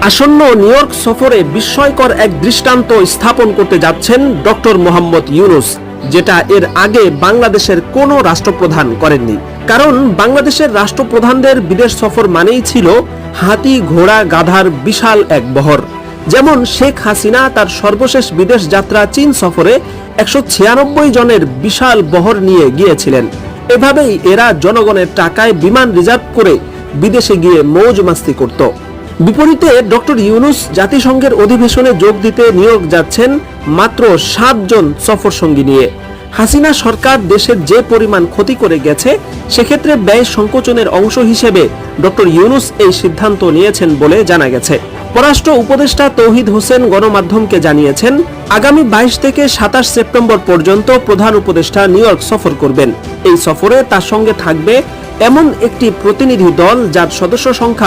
আসন্ন new York সফরে বিস্ময়কর এক দৃষ্টান্ত স্থাপন করতে যাচ্ছেন ডক্টর মোহাম্মদ ইউনূস, যেটা এর আগে বাংলাদেশের কোনো রাষ্ট্রপ্রধান করেননি। কারণ বাংলাদেশের রাষ্ট্রপ্রধানদের বিদেশ সফর মানেই ছিল হাতি ঘোড়া গাধার বিশাল এক বহর। যেমন শেখ হাসিনা তার সর্বশেষ বিদেশ যাত্রা চীন সফরে 196 জনের বিশাল বহর নিয়ে গিয়েছিলেন। এভাবেই এরা জনগণের টাকায় বিমান রিজার্ভ করে বিদেশে গিয়ে মৌজ মাস্তি করত। বিপরীতে ডক্টর ইউনূস জাতিসংঘের অধিবেশনে যোগ দিতে নিউ ইয়র্ক যাচ্ছেন মাত্র 7 জন সফর সঙ্গী নিয়ে। হাসিনা সরকার দেশের যে পরিমাণ ক্ষতি করে গেছে, সেক্ষেত্রে ব্যয় সংকোচনের অংশ হিসেবে ডক্টর ইউনূস এই সিদ্ধান্ত নিয়েছেন বলে জানা গেছে। পররাষ্ট্র উপদেষ্টা তৌহিদ হোসেন গণমাধ্যমকে জানিয়েছেন, আগামী 22 থেকে 27 সেপ্টেম্বর পর্যন্ত প্রধান উপদেষ্টা নিউ ইয়র্ক সফর করবেন। এই সফরে তার সঙ্গে থাকবে এমন একটি প্রতিনিধি দল যার সদস্য সংখ্যা